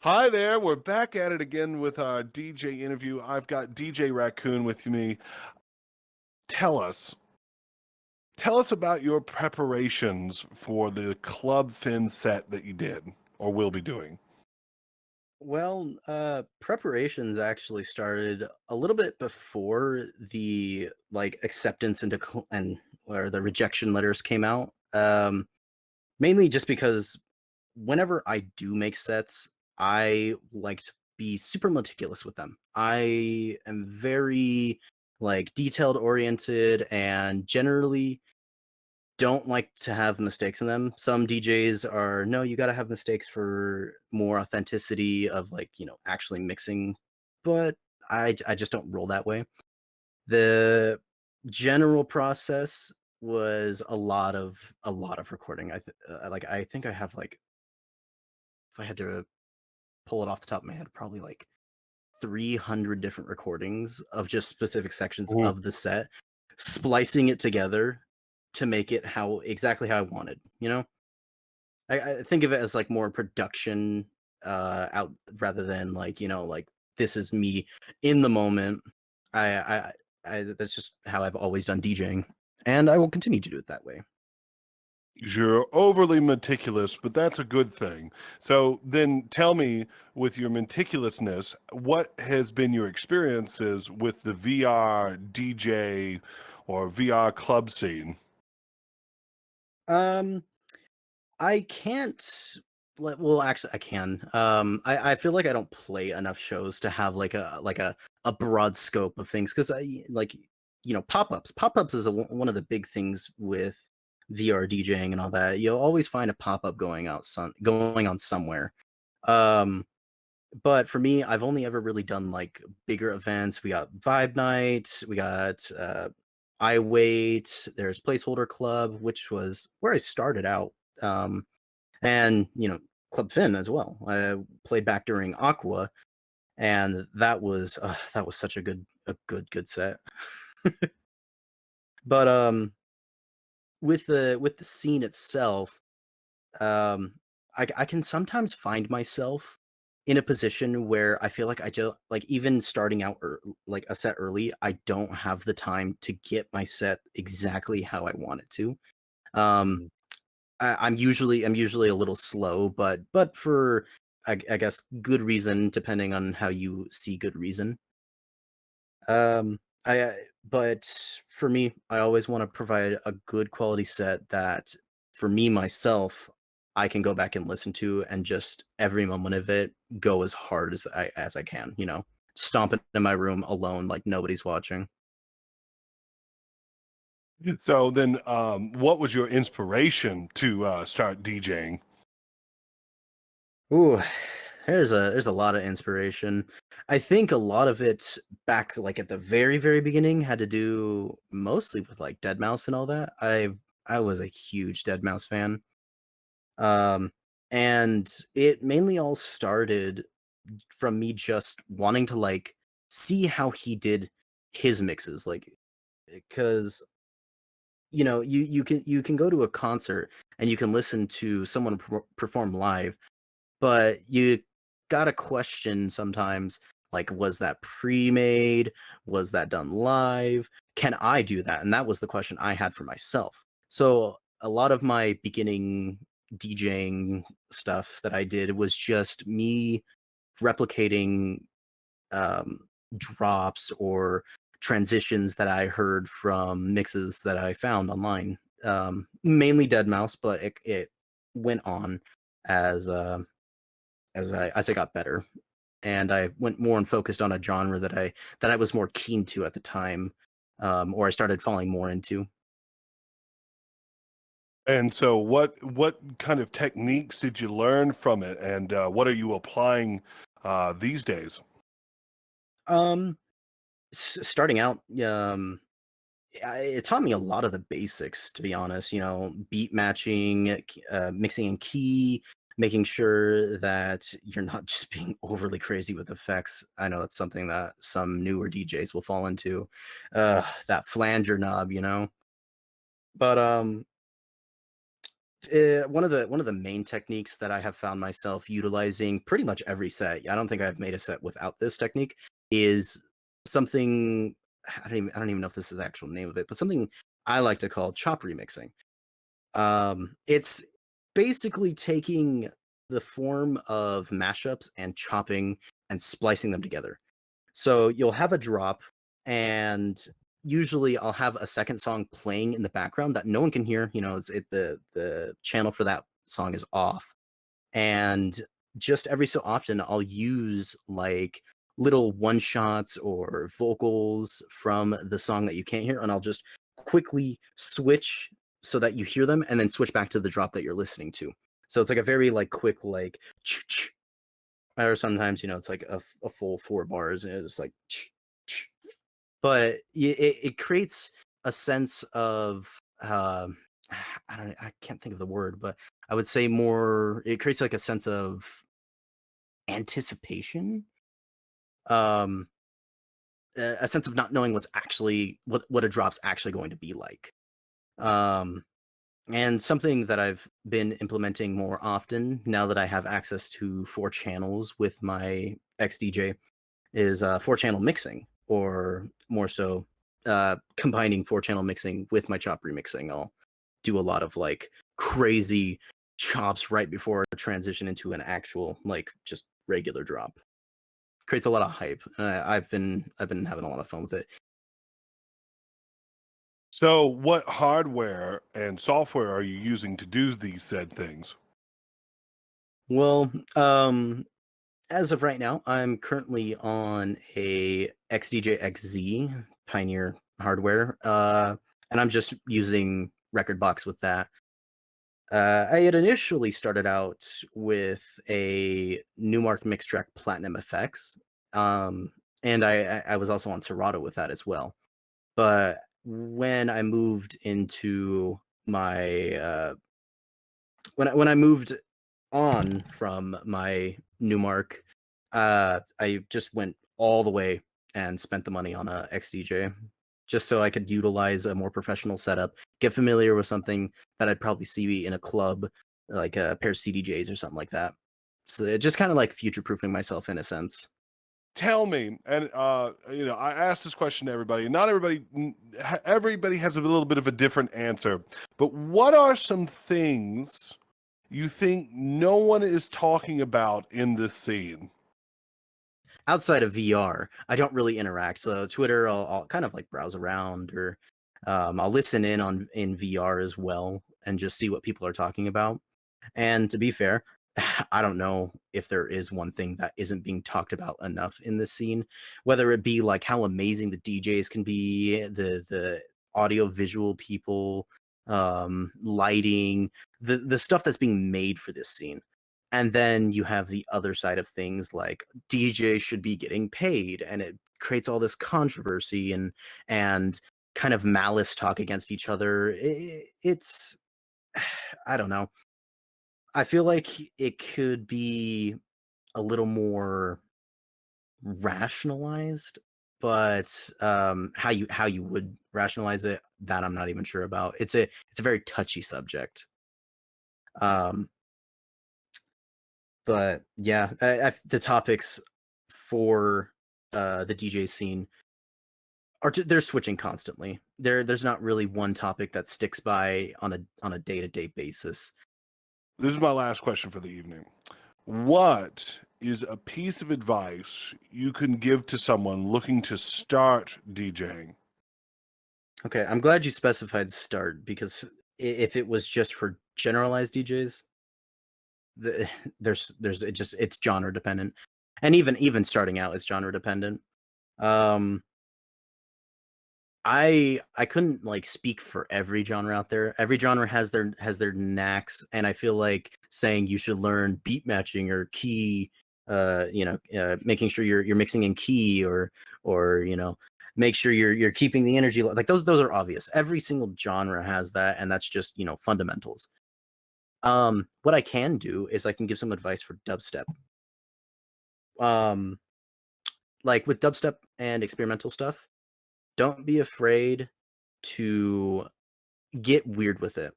Hi there. We're back at it again with our DJ interview. I've got DJ Raccoon with me. Tell us, tell us about your preparations for the Club Fin set that you did or will be doing. Well, preparations actually started a little bit before the acceptance into and where the rejection letters came out. Mainly just because whenever I do make sets, I like to be super meticulous with them. I am very detailed oriented and generally don't like to have mistakes in them. Some DJs are, no, you gotta have mistakes for more authenticity of actually mixing, but I just don't roll that way. The general process was a lot of recording. I think I have if I had to pull it off the top of my head, probably 300 different recordings of just specific sections Mhm. of the set, splicing it together to make it exactly how I wanted, you know? I think of it as more production out rather than this is me in the moment. I I that's just how I've always done DJing, and I will continue to do it that way. You're overly meticulous, but that's a good thing. So then tell me, with your meticulousness, what has been your experiences with the VR DJ or VR club scene? Um I can't well, actually I can. I feel like I don't play enough shows to have a broad scope of things because pop-ups. Pop-ups is one of the big things with VR DJing and all that. You'll always find a pop-up going on somewhere. Um but for me, I've only ever really done bigger events. We got Vibe Night, we got I Wait, there's Placeholder Club, which was where I started out. And Club Fin as well. I played back during Aqua, and that was such a good set. But with the scene itself, um, I can sometimes find myself in a position where I feel like I just even starting out like a set early, I don't have the time to get my set exactly how I want it to. Um, I'm usually a little slow, but for I guess good reason, depending on how you see good reason. But for me, I always want to provide a good quality set that, for me myself, I can go back and listen to, and just every moment of it go as hard as I can. Stomp it in my room alone, like nobody's watching. So then, what was your inspiration to start DJing? Ooh, there's a lot of inspiration. I think a lot of it back at the very, very beginning had to do mostly with Dead Mouse and all that. I was a huge Dead Mouse fan. Um and it mainly all started from me just wanting to see how he did his mixes, because you can go to a concert and you can listen to someone perform live, but you gotta question sometimes, was that pre-made? Was that done live? Can I do that? And that was the question I had for myself. So a lot of my beginning DJing stuff that I did was just me replicating um, drops or transitions that I heard from mixes that I found online. Mainly Dead Mouse, but it went on as as I got better, and I went more and focused on a genre that I was more keen to at the time, or I started falling more into. And so, what kind of techniques did you learn from it, and what are you applying these days? Um, Starting out, it taught me a lot of the basics, to be honest. Beat matching, mixing in key, making sure that you're not just being overly crazy with effects. I know that's something that some newer DJs will fall into. That flanger knob. But One of the main techniques that I have found myself utilizing pretty much every set. I don't think I've made a set without this technique. Is something I don't even know if this is the actual name of it, but something I like to call chop remixing. It's basically taking the form of mashups and chopping and splicing them together. So you'll have a drop, and usually I'll have a second song playing in the background that no one can hear. The channel for that song is off, and just every so often I'll use like little one shots or vocals from the song that you can't hear, and I'll just quickly switch so that you hear them, and then switch back to the drop that you're listening to. So it's like a very like quick like or sometimes it's like a full 4 bars and it's like but it creates a sense of I can't think of the word, but I would say more it creates like a sense of anticipation, um a sense of not knowing what a drop's actually going to be like. um and something that I've been implementing more often now that I have access to 4 channels with my XDJ is 4 channel mixing, or more so combining 4 channel mixing with my chop remixing. I'll do a lot of like crazy chops right before I transition into an actual like just regular drop. Creates a lot of hype. I've been having a lot of fun with it. So, what hardware and software are you using to do these said things? Well, as of right now, I'm currently on a XDJ XZ Pioneer hardware, and I'm just using Record Box with that. I had initially started out with a Newmark Mix Track Platinum FX, and I was also on Serato with that as well. But when I moved into my when I moved on from my Newmark, I just went all the way and spent the money on a XDJ just so I could utilize a more professional setup, get familiar with something that I'd probably see in a club, like a pair of CDJs or something like that. So it just kind of like future proofing myself in a sense. Tell me, and I asked this question to everybody, and not everybody, everybody has a little bit of a different answer. But what are some things you think no one is talking about in this scene? Outside of VR, I don't really interact. So Twitter, I'll kind of like browse around, or I'll listen in VR as well and just see what people are talking about. And to be fair, I don't know if there is one thing that isn't being talked about enough in this scene, whether it be like how amazing the DJs can be, the audio visual people, lighting, the stuff that's being made for this scene. And then you have the other side of things like DJs should be getting paid, and it creates all this controversy and kind of malice talk against each other. It's I don't know. I feel like it could be a little more rationalized, but how you would rationalize it, that I'm not even sure about. It's a very touchy subject. Um, but yeah, the topics for the DJ scene they're switching constantly. There's not really one topic that sticks by on a day-to-day basis. This is my last question for the evening. What is a piece of advice you can give to someone looking to start DJing? Okay, I'm glad you specified start, because if it was just for generalized DJs, the, there's it's genre dependent, and even starting out, it's genre dependent. Um, I couldn't like speak for every genre out there. Every genre has their knacks, and I feel like saying you should learn beat matching or key, making sure you're mixing in key, or make sure you're keeping the energy like those are obvious. Every single genre has that, and that's just fundamentals. What I can do is I can give some advice for dubstep. Um, like with dubstep and experimental stuff, don't be afraid to get weird with it.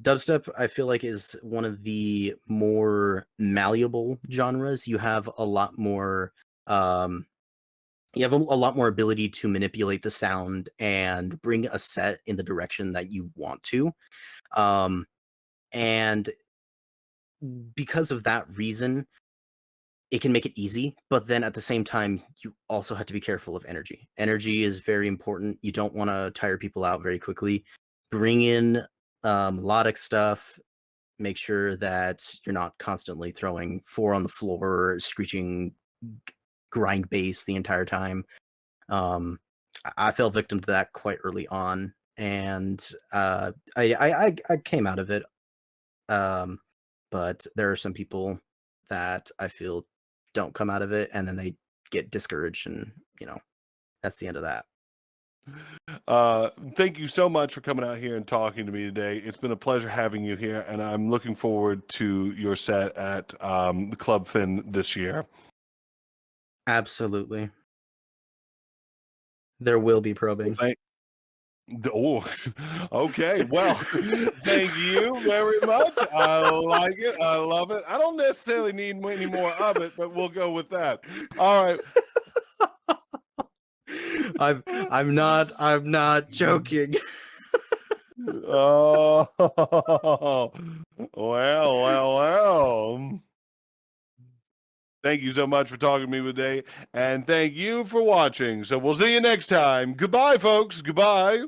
Dubstep, I feel like, is one of the more malleable genres. You have a lot more um you have a lot more ability to manipulate the sound and bring a set in the direction that you want to. Um and because of that reason, it can make it easy, but then at the same time, you also have to be careful of energy. Energy is very important. You don't want to tire people out very quickly. Bring in melodic stuff. Make sure that you're not constantly throwing four on the floor, screeching grind bass the entire time. I fell victim to that quite early on, and I came out of it. Um, but there are some people that I feel don't come out of it, and then they get discouraged, and that's the end of that. Thank you so much for coming out here and talking to me today. It's been a pleasure having you here, and I'm looking forward to your set at the Club FYNN this year. Absolutely, there will be Well, probing. oh, okay. Well, thank you very much. I like it. I love it. I don't necessarily need any more of it, but we'll go with that. All right. I'm not joking. Oh, well. Thank you so much for talking to me today, and thank you for watching. So we'll see you next time. Goodbye, folks. Goodbye.